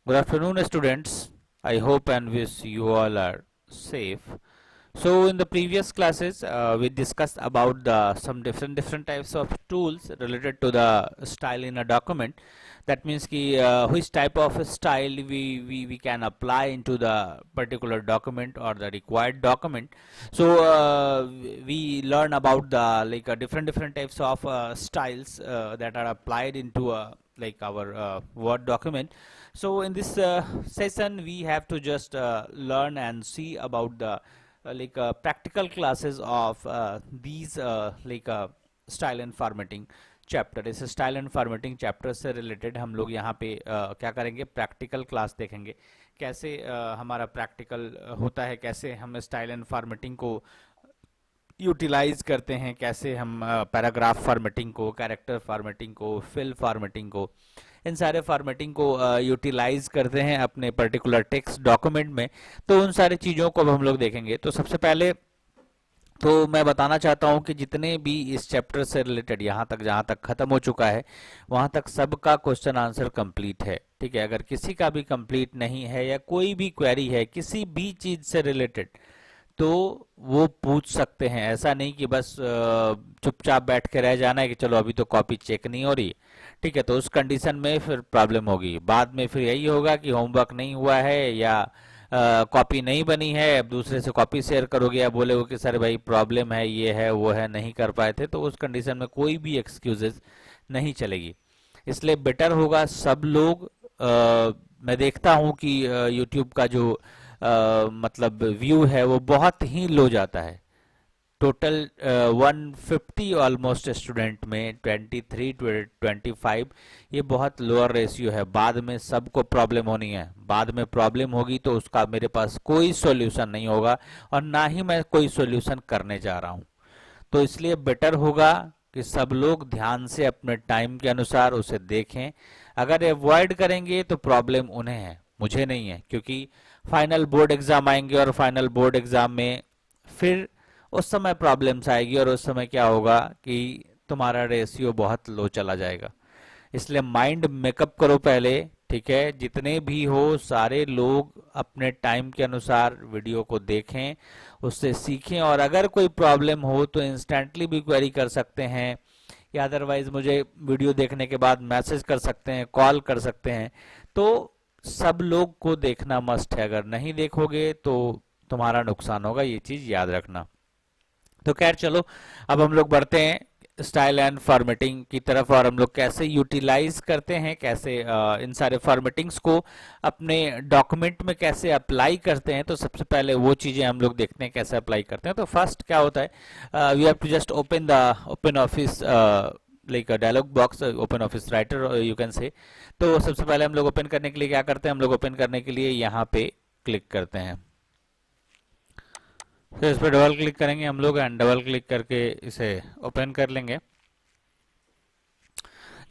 Good afternoon, students. I hope and wish you all are safe. So, in the previous classes, we discussed about the some different types of tools related to the style in a document. That means which type of style we can apply into the particular document or the required document. So, we learn about the different types of styles that are applied into our Word document. So in this session we have to just learn and see about the practical classes of these style and formatting chapter. इस style and formatting chapter से related हम लोग यहाँ पे क्या करेंगे, practical class देखेंगे. कैसे हमारा प्रैक्टिकल होता है, कैसे हम स्टाइल एंड फॉर्मेटिंग को यूटिलाइज करते हैं, कैसे हम पैराग्राफ फॉर्मेटिंग को, कैरेक्टर फॉर्मेटिंग को, फिल फॉर्मेटिंग को, इन सारे फॉर्मेटिंग को यूटिलाइज करते हैं अपने पर्टिकुलर टेक्स्ट डॉक्यूमेंट में. तो उन सारी चीज़ों को अब हम लोग देखेंगे. तो सबसे पहले तो मैं बताना चाहता हूं कि जितने भी इस चैप्टर से रिलेटेड यहाँ तक जहाँ तक खत्म हो चुका है वहाँ तक सबका क्वेश्चन आंसर कंप्लीट है. ठीक है, अगर किसी का भी कंप्लीट नहीं है या कोई भी क्वेरी है किसी भी चीज़ से रिलेटेड तो वो पूछ सकते हैं. ऐसा नहीं कि बस चुपचाप बैठ के रह जाना है कि चलो अभी तो कॉपी चेक नहीं हो रही. ठीक है, तो उस कंडीशन में फिर प्रॉब्लम होगी. बाद में फिर यही होगा कि होमवर्क नहीं हुआ है या कॉपी नहीं बनी है, अब दूसरे से कॉपी शेयर करोगे या बोलोगे कि सर भाई प्रॉब्लम है, ये है वो है, नहीं कर पाए थे, तो उस कंडीशन में कोई भी एक्सक्यूजेस नहीं चलेगी. इसलिए बेटर होगा सब लोग मैं देखता हूँ कि यूट्यूब का जो मतलब व्यू है वो बहुत ही लो जाता है. टोटल 150 ऑलमोस्ट स्टूडेंट में 23 25, ये बहुत लोअर रेशियो है. बाद में सबको प्रॉब्लम होनी है, बाद में प्रॉब्लम होगी तो उसका मेरे पास कोई सॉल्यूशन नहीं होगा और ना ही मैं कोई सॉल्यूशन करने जा रहा हूँ. तो इसलिए बेटर होगा कि सब लोग ध्यान से अपने टाइम के अनुसार उसे देखें. अगर अवॉइड करेंगे तो प्रॉब्लम उन्हें है, मुझे नहीं है, क्योंकि फाइनल बोर्ड एग्जाम आएंगे और फाइनल बोर्ड एग्जाम में फिर उस समय प्रॉब्लम्स आएगी और उस समय क्या होगा कि तुम्हारा रेशियो बहुत लो चला जाएगा. इसलिए माइंड मेकअप करो पहले. ठीक है, जितने भी हो सारे लोग अपने टाइम के अनुसार वीडियो को देखें, उससे सीखें और अगर कोई प्रॉब्लम हो तो इंस्टेंटली भी क्वेरी कर सकते हैं या अदरवाइज मुझे वीडियो देखने के बाद मैसेज कर सकते हैं, कॉल कर सकते हैं. तो सब लोग को देखना मस्ट है, अगर नहीं देखोगे तो तुम्हारा नुकसान होगा, ये चीज याद रखना. तो खैर चलो, अब हम लोग बढ़ते हैं स्टाइल एंड फॉर्मेटिंग की तरफ और हम लोग कैसे यूटिलाइज करते हैं, कैसे इन सारे फॉर्मेटिंग्स को अपने डॉक्यूमेंट में कैसे अप्लाई करते हैं. तो सबसे पहले वो चीज़ें हम लोग देखते हैं कैसे अप्लाई करते हैं. तो फर्स्ट क्या होता है, we have to just open the open office like dialogue box, open office writer you can say. तो सबसे पहले हम लोग ओपन करने के लिए क्या करते हैं, हम लोग ओपन करने के लिए यहाँ पे क्लिक करते हैं. फिर इस पर डबल क्लिक करेंगे हम लोग एंड डबल क्लिक करके इसे ओपन कर लेंगे.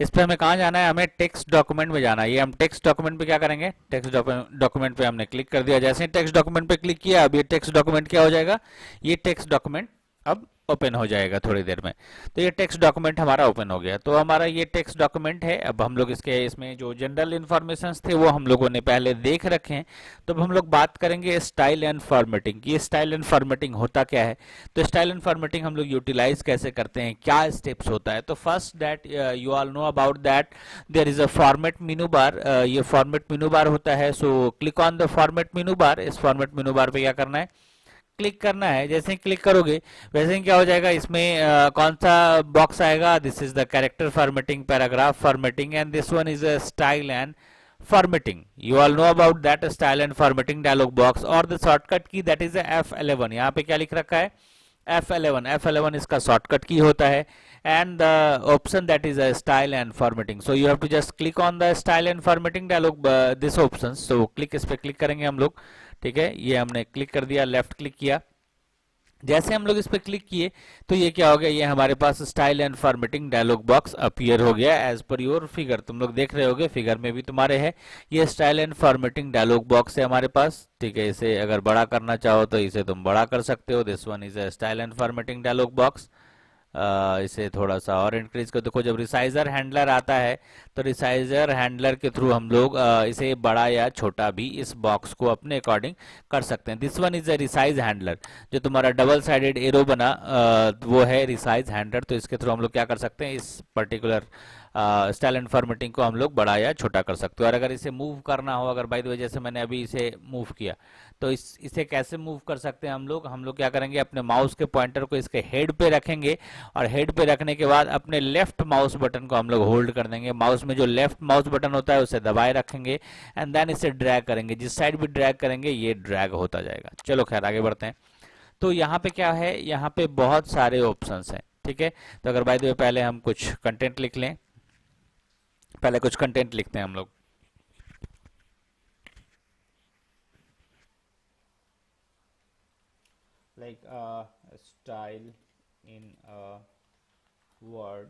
इस पर हमें कहाँ जाना है, हमें टेक्स्ट डॉक्यूमेंट में जाना है. ये हम टेक्स्ट डॉक्यूमेंट पे क्या करेंगे, टेक्स्ट डॉक्यूमेंट पे हमने क्लिक कर दिया. जैसे ही टेक्स्ट डॉक्यूमेंट पे क्लिक किया अब ये टेक्स्ट डॉक्यूमेंट क्या हो जाएगा, ये टेक्स्ट डॉक्यूमेंट अब ओपन हो जाएगा थोड़ी देर में. तो ये टेक्स्ट डॉक्यूमेंट हमारा ओपन हो गया. तो हमारा ये टेक्स्ट डॉक्यूमेंट है. अब हम लोग इसके इसमें जो जनरल इंफॉर्मेशन थे वो हम लोगों ने पहले देख रखे हैं. तो अब हम लोग बात करेंगे स्टाइल एंड फॉर्मेटिंग की. स्टाइल एंड फॉर्मेटिंग होता क्या है, तो स्टाइल एंड फॉर्मेटिंग हम लोग यूटिलाइज कैसे करते हैं, क्या स्टेप्स होता है. तो first that you all know about that there is a format menu bar. ये फॉर्मेट मेनू बार होता है. So click on the format menu bar. इस फॉर्मेट मेनू बार पे क्या करना है, क्लिक करना है. जैसे ही क्लिक करोगे वैसे ही क्या हो जाएगा, इसमें कौन सा बॉक्स आएगा, this is the character formatting, paragraph formatting and this one is style and formatting. You all know about that style and formatting dialogue box और the shortcut key that is F11. यहाँ पे क्या लिख रखा है, F11. F11 इसका shortcut की होता है and the option that is a style and formatting. So you have to just click on the style and formatting dialog this option. So click, इस पे क्लिक करेंगे हम लोग. ठीक है, ये हमने क्लिक कर दिया, लेफ्ट क्लिक किया. जैसे हम लोग इस पे क्लिक किए तो ये क्या हो गया, ये हमारे पास style and formatting dialogue box appear हो गया एज पर योर फिगर. तुम लोग देख रहे होगे फिगर में भी तुम्हारे है ये style and formatting dialogue box है हमारे पास. ठीक है, इसे अगर बड़ा करना चाहो तो इसे तुम बड़ा कर सकते हो. This one is a style and formatting dialogue box. इसे थोड़ा सा और इंक्रीज कर। देखो जब रिसाइजर हैंडलर आता है तो रिसाइजर हैंडलर के थ्रू हम लोग इसे बड़ा या छोटा भी इस बॉक्स को अपने अकॉर्डिंग कर सकते हैं। This one is a resize handler. जो तुम्हारा डबल साइडेड एरो बना वो है रिसाइज हैंडलर। तो इसके थ्रू हम लोग क्या कर सकते हैं, इस पर्टिकुलर स्टाइल एंड फॉर्मेटिंग को हम लोग बड़ा या छोटा कर सकते हो। और अगर इसे मूव करना हो, अगर बाय द वे जैसे मैंने अभी इसे मूव किया, तो इसे कैसे मूव कर सकते हैं हम लोग क्या करेंगे, अपने माउस के पॉइंटर को इसके हेड पे रखेंगे और हेड पे रखने के बाद अपने लेफ्ट माउस बटन को हम लोग होल्ड कर देंगे। माउस में जो लेफ्ट माउस बटन होता है उसे दबाए रखेंगे एंड देन इसे ड्रैग करेंगे। जिस साइड भी ड्रैग करेंगे ये ड्रैग होता जाएगा। चलो खैर आगे बढ़ते हैं। तो यहाँ पे क्या है, यहाँ पे बहुत सारे ऑप्शंस हैं, ठीक है। तो अगर बाय द वे पहले हम कुछ कंटेंट लिख लें, पहले कुछ कंटेंट लिखते हैं हम लोग। Like style in word,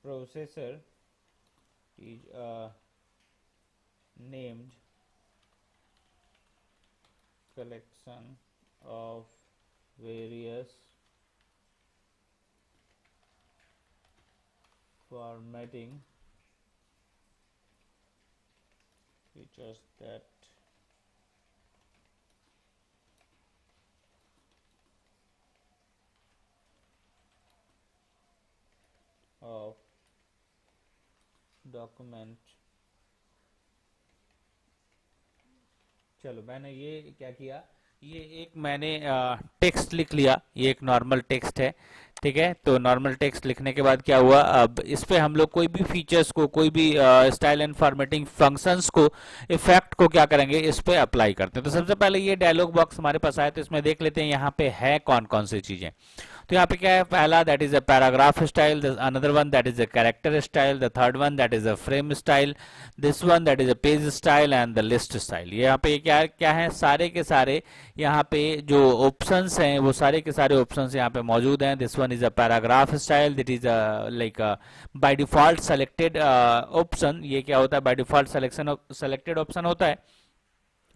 processor is named collection of various formatting features that of document। चलो मैंने ये क्या किया, ये एक मैंने टेक्स्ट लिख लिया। ये एक नॉर्मल टेक्स्ट है, ठीक है। तो नॉर्मल टेक्स्ट लिखने के बाद क्या हुआ, अब इस पे हम लोग कोई भी फीचर्स को, कोई भी स्टाइल एंड फॉर्मेटिंग फंक्शंस को, इफेक्ट को क्या करेंगे, इस पे अप्लाई करते हैं। तो सबसे पहले ये डायलॉग बॉक्स हमारे पास आया, तो इसमें देख लेते हैं यहाँ पे है कौन कौन सी चीजें। तो यहाँ पे क्या है, पहला that is a paragraph style, another one that is a character style, the third one that is a frame style, this one that is a page style and the list style. ये यहाँ पे क्या क्या है, सारे के सारे यहाँ पे जो ऑप्शंस हैं वो सारे के सारे ऑप्शंस यहाँ पे मौजूद हैं। This one is a paragraph style, that is like by default selected option. ये क्या होता है, by default selection selected option होता है।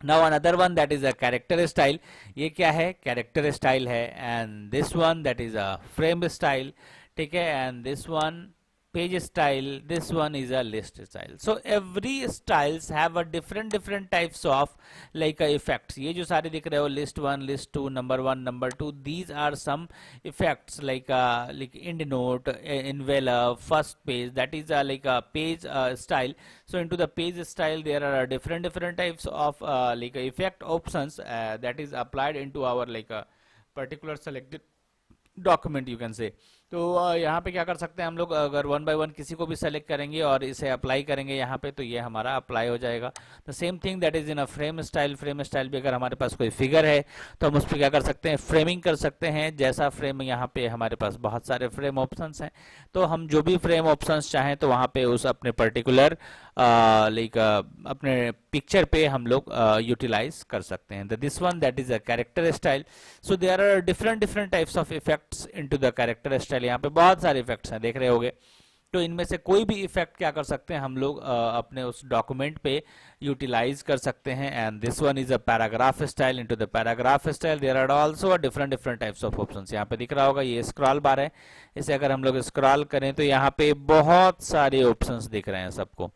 Now another one that is a character style, ये क्या है, कैरेक्टर स्टाइल है। And this one that is a frame style, ठीक है। And this one page style, this one is a list style. So every styles have a different types of like effects। ये जो सारे दिख रहे हो, list one, list two, number one, number two, these are some effects like end note, envelope, first page, that is like a page style। So into the page style there are different types of like effect options that is applied into our like a particular selected document you can say. तो यहाँ पे क्या कर सकते हैं हम लोग, अगर वन बाय वन किसी को भी सेलेक्ट करेंगे और इसे अप्लाई करेंगे यहाँ पे, तो ये हमारा अप्लाई हो जाएगा। The same thing that is in a frame style. Frame style भी अगर हमारे पास कोई फिगर है तो हम उस पर क्या कर सकते हैं, फ्रेमिंग कर सकते हैं। जैसा फ्रेम, यहाँ पे हमारे पास बहुत सारे फ्रेम ऑप्शंस हैं, तो हम जो भी फ्रेम ऑप्शंस चाहें तो वहाँ पे उस अपने पर्टिकुलर लाइक अपने पिक्चर पे हम लोग यूटिलाइज कर सकते हैं। This one that is a character style. So there are different types of effects into the character style. यहाँ पे बहुत सारे इफेक्ट्स हैं, देख रहे होगे। तो इनमें से कोई भी इफेक्ट क्या कर सकते हैं हम लोग अपने उस डॉक्यूमेंट पे यूटिलाइज कर सकते हैं। And this one is a paragraph style. Into the paragraph style there are also a different types of options. यहाँ पे दिख रहा होगा, ये स्क्रॉल बार है। इसे अगर हम लोग स्क्रॉल करें तो यहाँ पे बहुत सारे ऑप्शंस दिख रहे हैं, सबको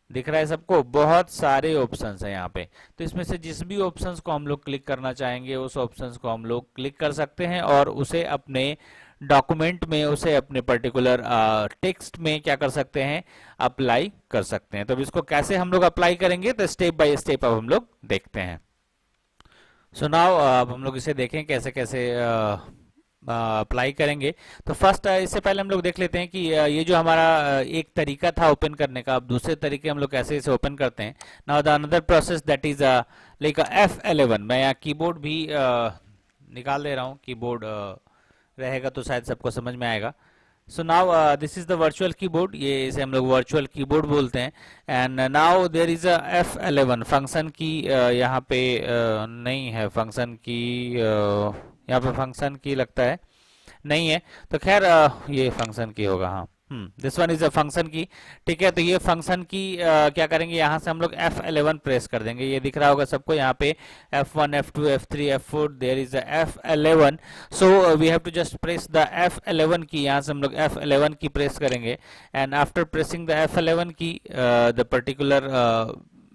दिख रहा है, सबको बहुत सारे ऑप्शंस हैं यहाँ पे। तो इसमें से जिस भी ऑप्शंस को हम लोग क्लिक करना चाहेंगे उस ऑप्शंस को हम लोग क्लिक कर सकते हैं और उसे अपने डॉक्यूमेंट में, उसे अपने पर्टिकुलर टेक्स्ट में क्या कर सकते हैं, अप्लाई कर सकते हैं। तो अब इसको कैसे हम लोग अप्लाई करेंगे, तो स्टेप बाय स्टेप अब हम लोग देखते हैं। सो नाउ अब हम लोग इसे देखें कैसे कैसे अप्लाई करेंगे। तो फर्स्ट इससे पहले हम लोग देख लेते हैं कि ये जो हमारा एक तरीका था ओपन करने का, अब दूसरे तरीके हम लोग कैसे इसे ओपन करते हैं। Now the another process that is like F11। मैं यहाँ कीबोर्ड भी निकाल दे रहा हूँ, कीबोर्ड रहेगा तो शायद सबको समझ में आएगा। So now this is the virtual keyboard, ये इसे हम लोग वर्चुअल कीबोर्ड बोलते हैं। And now there is a F11 function key. यहाँ पे नहीं है फंक्शन की, यहाँ पे फंक्शन की लगता है नहीं है, तो खैर ये फंक्शन की होगा, हाँ। This one is a function की। ठीक है, तो ये फंक्शन की क्या करेंगे, यहाँ से हम लोग F11 प्रेस कर देंगे। ये दिख रहा होगा सबको यहाँ पे F1 F2 F3 F4 there is a F11। So we have to just press the F11 key. यहाँ से हम लोग F11 की प्रेस करेंगे and after pressing the F11 की the particular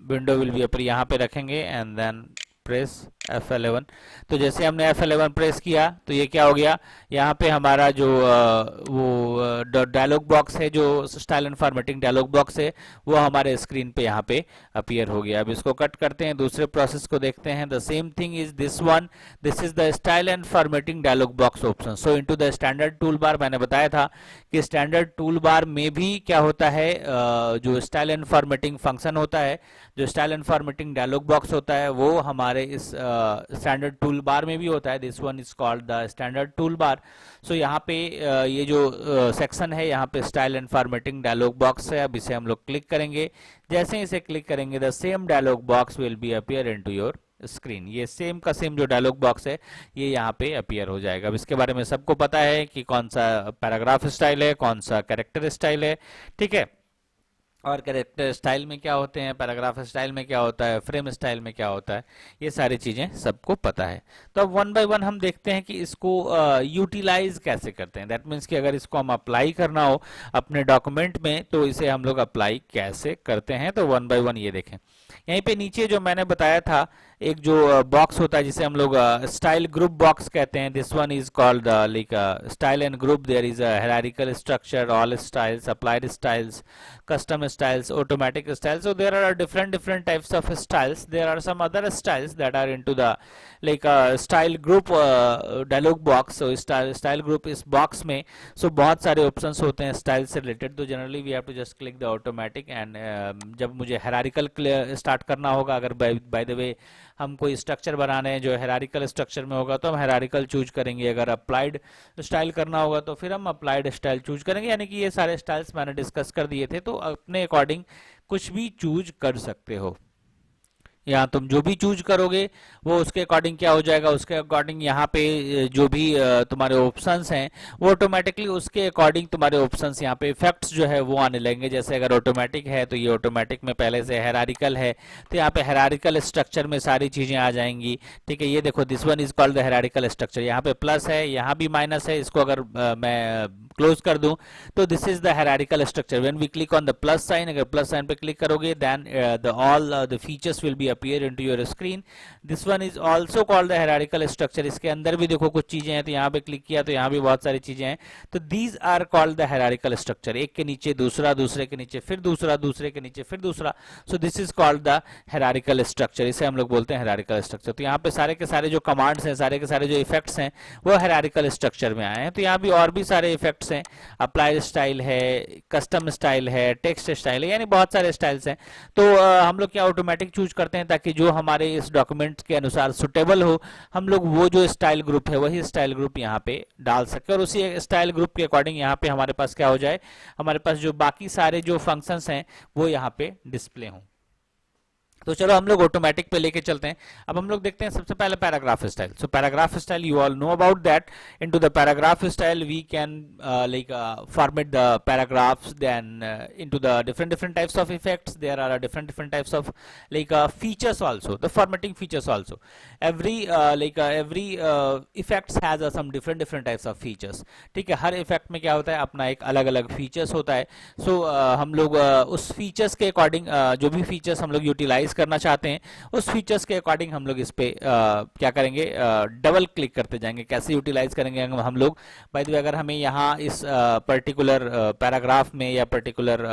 window will be appear. यहाँ पे रखेंगे एंड देन प्रेस F11। तो जैसे हमने F11 प्रेस किया तो ये क्या हो गया, यहाँ पे हमारा जो वो डायलॉग बॉक्स है, जो style and formatting dialogue box है, वो हमारे स्क्रीन पे यहाँ पे अपीयर हो गया। अब इसको कट करते हैं, दूसरे प्रोसेस को देखते हैं। The same thing is this one, this is the style and formatting dialogue box option. So into the standard tool bar, मैंने बताया था कि स्टैंडर्ड टूल बार में भी क्या होता है, जो स्टाइल एंड फॉर्मेटिंग फंक्शन होता है, जो style and formatting dialogue box होता है, वो हमारे इस स्टैंडर्ड टूल बार में भी होता है। This one is called the standard tool bar. So यहाँ पे ये जो सेक्शन है, यहाँ पे style and formatting dialogue box है। अब इसे हम लोग क्लिक करेंगे। जैसे ही इसे क्लिक करेंगे, the same dialog box will be appear into your screen. ये सेम का सेम जो डायलॉग बॉक्स है, ये यहाँ पे अपीयर हो जाएगा। अब इसके बारे में सबको पता है कि कौन सा पैराग्राफ स्टाइल है, कौन सा कैरेक्टर स्टाइल है। ठीक है, और कैरेक्टर स्टाइल में क्या होते हैं, पैराग्राफ स्टाइल में क्या होता है, फ्रेम स्टाइल में क्या होता है, ये सारी चीजें सबको पता है। तो अब वन बाय वन हम देखते हैं कि इसको यूटिलाइज कैसे करते हैं। दैट मीन्स कि अगर इसको हम अप्लाई करना हो अपने डॉक्यूमेंट में, तो इसे हम लोग अप्लाई कैसे करते हैं। तो वन बाय वन ये देखें। यहीं पे नीचे जो मैंने बताया था, एक जो बॉक्स होता है जिसे हम लोग स्टाइल ग्रुप बॉक्स कहते हैं, this one is called like style and group. There is a hierarchical structure, all styles, applied styles, custom styles, automatic styles. So there are different types of styles. There are some other styles that are into the like style group dialog box. So style group इस box में so बहुत सारे options होते हैं style से related। तो generally we have to just click the automatic and जब मुझे hierarchical start करना होगा, अगर by the way हम कोई स्ट्रक्चर बनाने हैं जो हायरार्किकल स्ट्रक्चर में होगा, तो हम हायरार्किकल चूज करेंगे। अगर अप्लाइड स्टाइल करना होगा तो फिर हम अप्लाइड स्टाइल चूज करेंगे। यानी कि ये सारे स्टाइल्स मैंने डिस्कस कर दिए थे, तो अपने अकॉर्डिंग कुछ भी चूज कर सकते हो। यहाँ तुम जो भी चूज करोगे वो उसके अकॉर्डिंग क्या हो जाएगा, उसके अकॉर्डिंग यहाँ पे जो भी तुम्हारे ऑप्शंस हैं, वो ऑटोमेटिकली उसके अकॉर्डिंग तुम्हारे ऑप्शंस यहाँ पे इफेक्ट्स जो है वो आने लगेंगे। जैसे अगर ऑटोमेटिक है तो ये ऑटोमेटिक में पहले से हायरार्किकल है, तो यहाँ पे हायरार्किकल स्ट्रक्चर में सारी चीजें आ जाएंगी। ठीक है, ये देखो this one is called the hierarchical structure. यहाँ पे प्लस है, यहाँ भी माइनस है। इसको अगर मैं क्लोज कर दूं तो this is the hierarchical structure. When we click on the plus sign, अगर प्लस साइन पे क्लिक करोगे, then the all the features will be appear into your screen. This one is also called the hierarchical structure. इसके अंदर भी देखो कुछ चीजें हैं, तो यहाँ पे क्लिक किया तो यहाँ भी बहुत सारी चीजें हैं। तो these are called the hierarchical structure. एक के नीचे दूसरा, दूसरे के नीचे फिर दूसरा, दूसरे के नीचे फिर दूसरा। So this is called the hierarchical structure. इसे हम लोग बोलते हैं हायरार्किकल स्ट्रक्चर। तो यहाँ पे सारे के सारे जो कमांड्स हैं, सारे के सारे जो इफेक्ट्स हैं, वो हायरार्किकल स्ट्रक्चर में आए हैं। तो यहाँ भी और भी सारे इफेक्ट्स हैं, अप्लाइड स्टाइल है, कस्टम स्टाइल है, टेक्स्ट स्टाइल है, यानी बहुत सारे स्टाइल्स हैं। तो हम लोग क्या ऑटोमेटिक चूज करते हैं, ताकि जो हमारे इस डॉक्यूमेंट के अनुसार सुटेबल हो, हम लोग वो जो स्टाइल ग्रुप है वही स्टाइल ग्रुप यहाँ पे डाल सके, और उसी स्टाइल ग्रुप के अकॉर्डिंग यहाँ पे हमारे पास क्या हो जाए, हमारे पास जो बाकी सारे जो फंक्शंस हैं वो यहाँ पे डिस्प्ले हों। तो चलो हम लोग ऑटोमेटिक पे लेके चलते हैं। अब हम लोग देखते हैं सबसे पहले paragraph style. So paragraph style, you all know about that. Into the paragraph style we can like format the paragraphs, then into the different types of effects. There are different types of like features also, the formatting features also. Every every effects has some different types of features. ठीक है, हर effect में क्या होता है, अपना एक अलग अलग फीचर्स होता है। सो हम लोग उस फीचर्स के अकॉर्डिंग जो भी फीचर्स हम लोग यूटिलाइज करना चाहते हैं, उस फीचर्स के अकॉर्डिंग हम लोग इस पे क्या करेंगे, डबल क्लिक करते जाएंगे। कैसे यूटिलाइज करेंगे हम लोग, बाय द वे अगर हमें यहाँ इस पर्टिकुलर पैराग्राफ में या पर्टिकुलर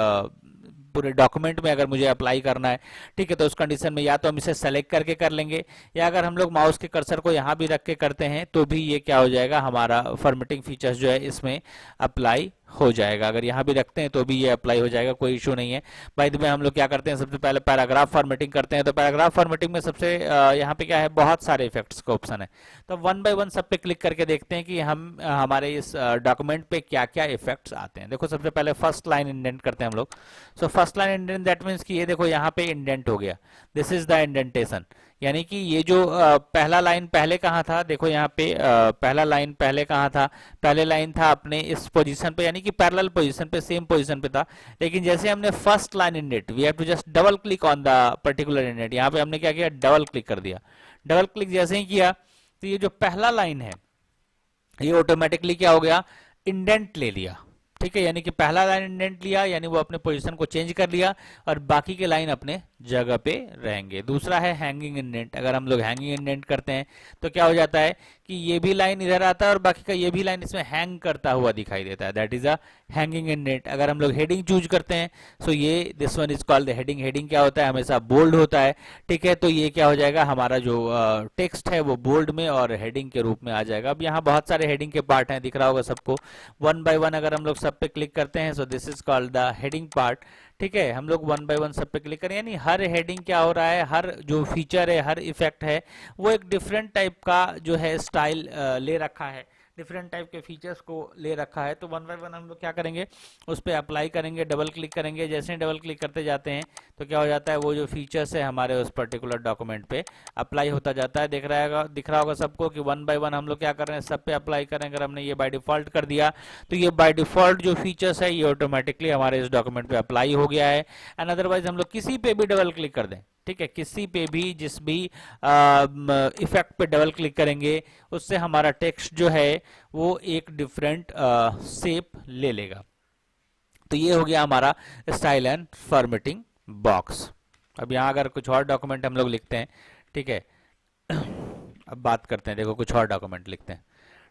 पूरे डॉक्यूमेंट में अगर मुझे अप्लाई करना है, ठीक है, तो उस कंडीशन में या तो हम इसे सेलेक्ट करके कर लेंगे, या अगर हम लोग माउस के कर्सर को यहाँ भी रख के करते हैं तो भी ये क्या हो जाएगा, हमारा फॉर्मेटिंग फीचर्स जो है इसमें अप्लाई हो जाएगा। अगर यहाँ भी रखते हैं तो भी ये अप्लाई हो जाएगा, कोई इशू नहीं है। बाय द वे हम लोग क्या करते हैं, सबसे पहले पैराग्राफ फॉर्मेटिंग करते हैं। तो पैराग्राफ फॉर्मेटिंग में सबसे यहाँ पे क्या है, बहुत सारे इफेक्ट्स का ऑप्शन है। तो वन बाय वन सब पे क्लिक करके देखते हैं कि हम हमारे इस डॉक्यूमेंट पे क्या क्या इफेक्ट्स आते हैं। देखो सबसे पहले फर्स्ट लाइन इंडेंट करते हैं हम लोग। So first line indent, that means कि ये देखो यहाँ पे इंडेंट हो गया, दिस इज द इंडेंटेशन। यानी कि ये जो पहला लाइन पहले कहाँ था, देखो यहाँ पे पहला लाइन पहले कहाँ था, पहले लाइन था अपने इस पोजीशन पे, यानी कि पैरेलल पोजीशन पे, सेम पोजीशन पे था। लेकिन जैसे हमने first line indent, we have to just double click on the particular indent, यहाँ पे हमने क्या किया, डबल क्लिक कर दिया। डबल क्लिक जैसे ही किया तो ये जो पहला लाइन है ये ऑटोमेटिकली क्या हो गया, इंडेंट ले लिया। ठीक है, यानी कि पहला लाइन इंडेंट लिया, यानी वो अपने पोजीशन को चेंज कर लिया और बाकी के लाइन अपने जगह पे रहेंगे। दूसरा है हैंगिंग इंडेंट। अगर हम लोग हैंगिंग इंडेंट करते हैं तो क्या हो जाता है कि ये भी लाइन इधर आता है और बाकी का ये भी लाइन इसमें हैंग करता हुआ दिखाई देता है, that is a hanging indent. अगर हम लोग हेडिंग चूज करते हैं सो ये this one is called heading. Heading क्या होता है, हमेशा बोल्ड होता है। ठीक है, तो ये क्या हो जाएगा, हमारा जो टेक्स्ट है वो बोल्ड में और हेडिंग के रूप में आ जाएगा। अब यहाँ बहुत सारे हेडिंग के पार्ट हैं, दिख रहा होगा सबको, वन बाय वन अगर हम लोग सब पे क्लिक करते हैं so this is called the heading part. ठीक है, हम लोग वन बाय वन सब पे क्लिक करें, यानी हर हेडिंग क्या हो रहा है, हर जो फीचर है, हर इफेक्ट है, वो एक डिफरेंट टाइप का जो है स्टाइल ले रखा है, डिफरेंट टाइप के फीचर्स को ले रखा है। तो वन बाय वन हम लोग क्या करेंगे, उस पर अप्लाई करेंगे, डबल क्लिक करेंगे। जैसे ही डबल क्लिक करते जाते हैं तो क्या हो जाता है, वो जो फीचर्स है हमारे उस पर्टिकुलर डॉक्यूमेंट पे अप्लाई होता जाता है। दिख रहा होगा सबको कि वन बाय वन हम लोग क्या कर रहे हैं, सब पे अप्लाई करें। अगर हमने ये बाय डिफॉल्ट कर दिया तो ये बाय डिफॉल्ट जो फीचर्स है ये ऑटोमेटिकली हमारे इस डॉक्यूमेंट पे अप्लाई हो गया है। एंड अदरवाइज हम लोग किसी पे भी डबल क्लिक कर दें, ठीक है, किसी पे भी जिस भी इफेक्ट पे डबल क्लिक करेंगे उससे हमारा टेक्स्ट जो है वो एक डिफरेंट शेप ले लेगा। तो ये हो गया हमारा स्टाइल एंड फॉर्मेटिंग बॉक्स। अब यहाँ अगर कुछ और डॉक्यूमेंट हम लोग लिखते हैं, ठीक है, अब बात करते हैं, देखो कुछ और डॉक्यूमेंट लिखते हैं।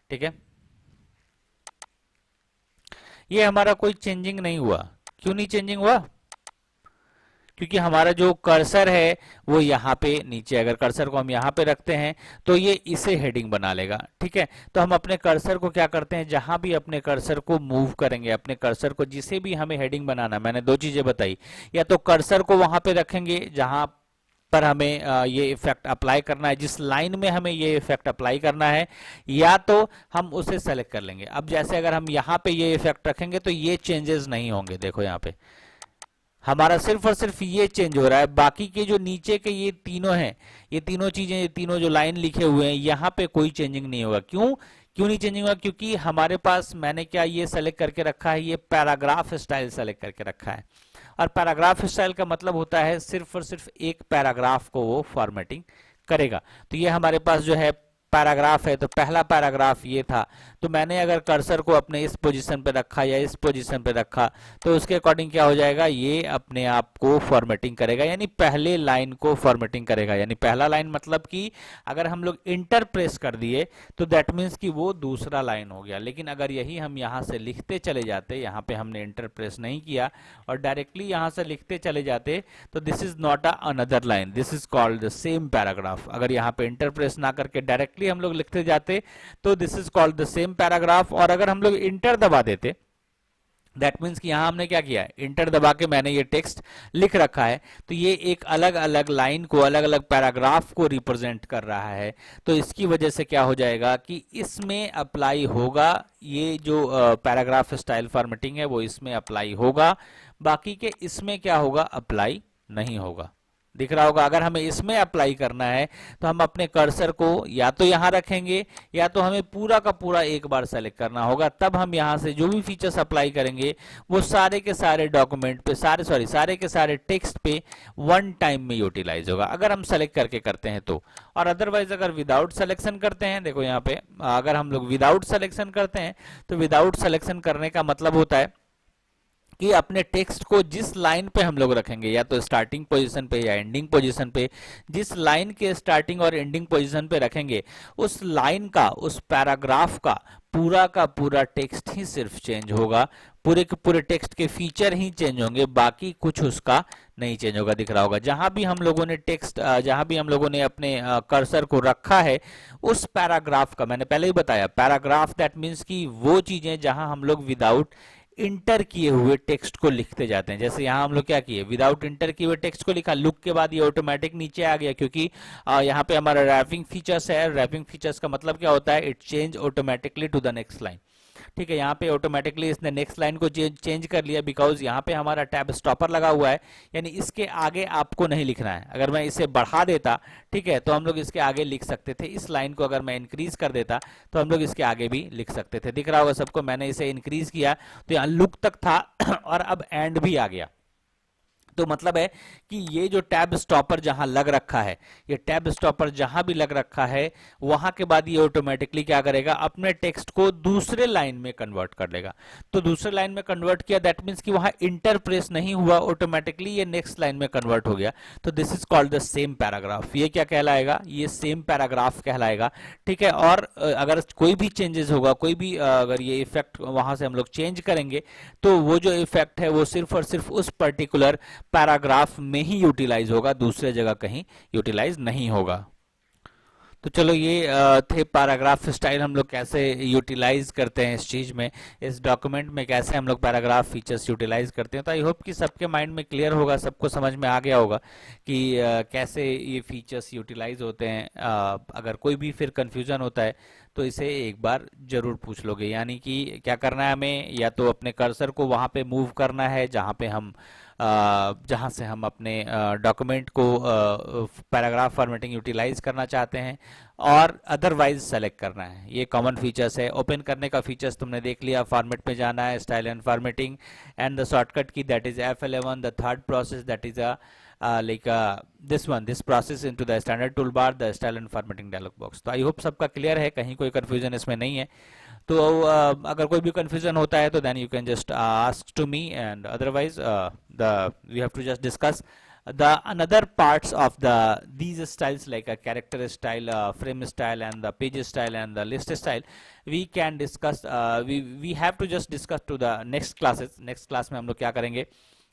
ठीक है, ये हमारा कोई चेंजिंग नहीं हुआ। क्यों नहीं चेंजिंग हुआ, क्योंकि हमारा जो कर्सर है वो यहाँ पे नीचे, अगर कर्सर को हम यहाँ पे रखते हैं तो ये इसे हेडिंग बना लेगा। ठीक है, तो हम अपने कर्सर को क्या करते हैं, जहां भी अपने कर्सर को मूव करेंगे, अपने कर्सर को जिसे भी हमें हेडिंग बनाना, मैंने दो चीजें बताई, या तो कर्सर को वहां पे रखेंगे जहां पर हमें ये इफेक्ट अप्लाई करना है, जिस लाइन में हमें ये इफेक्ट अप्लाई करना है, या तो हम उसे सेलेक्ट कर लेंगे। अब जैसे अगर हम यहाँ पे ये इफेक्ट रखेंगे तो ये चेंजेस नहीं होंगे, देखो यहाँ पे हमारा सिर्फ और सिर्फ ये चेंज हो रहा है, बाकी के जो नीचे के ये तीनों हैं, ये तीनों चीजें, ये तीनों जो लाइन लिखे हुए हैं, यहाँ पे कोई चेंजिंग नहीं होगा। क्यों क्यों नहीं चेंजिंग होगा, क्योंकि हमारे पास मैंने क्या ये सेलेक्ट करके रखा है, ये पैराग्राफ स्टाइल सेलेक्ट करके रखा है। और पैराग्राफ स्टाइल का मतलब होता है सिर्फ और सिर्फ एक पैराग्राफ को वो फॉर्मेटिंग करेगा। तो ये हमारे पास जो है पैराग्राफ है, तो पहला पैराग्राफ ये था, तो मैंने अगर कर्सर को अपने इस पोजीशन पे रखा या इस पोजीशन पे रखा तो उसके अकॉर्डिंग क्या हो जाएगा, ये अपने आप को फॉर्मेटिंग करेगा, यानी पहले लाइन को फॉर्मेटिंग करेगा। यानी पहला लाइन मतलब कि अगर हम लोग इंटर प्रेस कर दिए तो दैट मीन्स कि वो दूसरा लाइन हो गया। लेकिन अगर यही हम यहाँ से लिखते चले जाते, यहाँ पे हमने इंटर प्रेस नहीं किया और डायरेक्टली यहाँ से लिखते चले जाते, तो this is not a another line, this is called the same paragraph. अगर यहाँ पे इंटर प्रेस ना करके डायरेक्टली हम लोग लिखते जाते तो this is called the same paragraph. और अगर हम लोग इंटर दबा देते, दैट मीन्स कि यहां हमने क्या किया है, इंटर दबा के मैंने ये टेक्स्ट लिख रखा है, तो ये एक अलग अलग लाइन को, अलग अलग पैराग्राफ को रिप्रेजेंट कर रहा है। तो इसकी वजह से क्या हो जाएगा कि इसमें अप्लाई होगा, ये जो पैराग्राफ स्टाइल फॉर्मेटिंग है वो इसमें अप्लाई होगा, बाकी के इसमें क्या होगा, अप्लाई नहीं होगा। दिख रहा होगा, अगर हमें इसमें अप्लाई करना है तो हम अपने कर्सर को या तो यहां रखेंगे या तो हमें पूरा का पूरा एक बार सेलेक्ट करना होगा, तब हम यहां से जो भी फीचर्स अप्लाई करेंगे वो सारे के सारे डॉक्यूमेंट पे, सारे के सारे टेक्स्ट पे वन टाइम में यूटिलाइज होगा, अगर हम सेलेक्ट करके करते हैं तो। और अदरवाइज अगर विदाउट सिलेक्शन करते हैं, देखो यहाँ पे अगर हम लोग विदाउट सिलेक्शन करते हैं तो विदाउट सिलेक्शन करने का मतलब होता है कि अपने टेक्स्ट को जिस लाइन पे हम लोग रखेंगे, या तो स्टार्टिंग पोजीशन पे या एंडिंग पोजीशन पे, जिस लाइन के स्टार्टिंग और एंडिंग पोजीशन पे रखेंगे उस लाइन का, उस पैराग्राफ का पूरा टेक्स्ट ही सिर्फ चेंज होगा, पूरे के पूरे टेक्स्ट के फीचर ही चेंज होंगे, बाकी कुछ उसका नहीं चेंज होगा। दिख रहा होगा जहां भी हम लोगों ने टेक्स्ट, जहां भी हम लोगों ने अपने कर्सर को रखा है उस पैराग्राफ का, मैंने पहले ही बताया पैराग्राफ दैट मीन्स कि वो चीजें जहां हम लोग विदाउट इंटर किए हुए टेक्स्ट को लिखते जाते हैं। जैसे यहाँ हम लोग क्या किए, विदाउट इंटर किए हुए टेक्स्ट को लिखा, लुक के बाद ये ऑटोमेटिक नीचे आ गया, क्योंकि यहाँ पे हमारा रैपिंग फीचर्स है। रैपिंग फीचर्स का मतलब क्या होता है, it change automatically to the next line. ठीक है, यहाँ पे ऑटोमेटिकली इसने नेक्स्ट लाइन को चेंज कर लिया, बिकॉज यहाँ पे हमारा टैब स्टॉपर लगा हुआ है, यानी इसके आगे आपको नहीं लिखना है। अगर मैं इसे बढ़ा देता, ठीक है, तो हम लोग इसके आगे लिख सकते थे। इस लाइन को अगर मैं इंक्रीज कर देता तो हम लोग इसके आगे भी लिख सकते थे। दिख रहा होगा सबको, मैंने इसे इंक्रीज किया तो यहाँ लुक तक था और अब एंड भी आ गया। तो मतलब है कि ये जो टैब स्टॉपर जहां लग रखा है, ये टैब स्टॉपर जहां भी लग रखा है, वहां के बाद ये ऑटोमेटिकली क्या करेगा, अपने टेक्स्ट को दूसरे लाइन में कन्वर्ट कर लेगा। तो दूसरे लाइन में कन्वर्ट किया, दैट मीन्स कि वहां इंटर प्रेस नहीं हुआ, ऑटोमेटिकली ये नेक्स्ट लाइन में कन्वर्ट हो गया। तो this is called the same paragraph. ये क्या कहलाएगा, ये सेम पैराग्राफ कहलाएगा। ठीक है, और अगर कोई भी चेंजेस होगा, कोई भी अगर ये इफेक्ट वहां से हम लोग चेंज करेंगे, तो वो जो इफेक्ट है वो सिर्फ और सिर्फ उस पर्टिकुलर पैराग्राफ में ही यूटिलाइज होगा, दूसरे जगह कहीं यूटिलाइज नहीं होगा। तो चलो, ये थे पैराग्राफ स्टाइल, हम लोग कैसे यूटिलाइज करते हैं इस चीज में, इस डॉक्यूमेंट में कैसे हम लोग पैराग्राफ फीचर्स यूटिलाइज करते हैं। तो आई होप कि सबके माइंड में क्लियर होगा, सबको समझ में आ गया होगा कि कैसे ये फीचर्स यूटिलाइज होते हैं। अगर कोई भी फिर कंफ्यूजन होता है तो इसे एक बार जरूर पूछ लोगे। यानी कि क्या करना है हमें, या तो अपने कर्सर को वहां पे मूव करना है जहां पे हम जहां से हम अपने डॉक्यूमेंट को पैराग्राफ फॉर्मेटिंग यूटिलाइज करना चाहते हैं, और अदरवाइज सेलेक्ट करना है। ये कॉमन फीचर्स है। ओपन करने का फीचर्स तुमने देख लिया, फॉर्मेट में जाना है, style and formatting, and the shortcut key that is F11, the third process that is this process into the standard toolbar, the style and formatting dialog box। तो आई होप सबका clear है, कहीं कोई confusion इसमें नहीं है। तो अगर कोई भी कंफ्यूजन होता है तो then you can just ask to me, and otherwise the we have to just discuss the another parts of these styles, like a character style, frame style, and the page style, and the list style. We can discuss, we have to just discuss to the next classes। next class में हम लोग क्या करेंगे,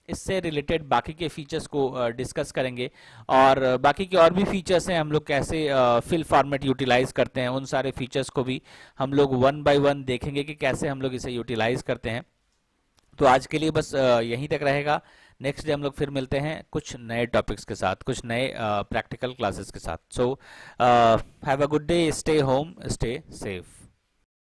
इससे related बाकी के features को discuss करेंगे, और बाकी के और भी फीचर्स हैं, हम लोग कैसे फिल फॉर्मेट यूटिलाइज करते हैं, उन सारे फीचर्स को भी हम लोग वन बाय वन देखेंगे कि कैसे हम लोग इसे यूटिलाइज करते हैं। तो आज के लिए बस यहीं तक रहेगा। नेक्स्ट डे हम लोग फिर मिलते हैं कुछ नए टॉपिक्स के साथ, कुछ नए प्रैक्टिकल क्लासेस के साथ। So have a good day, stay home, stay safe.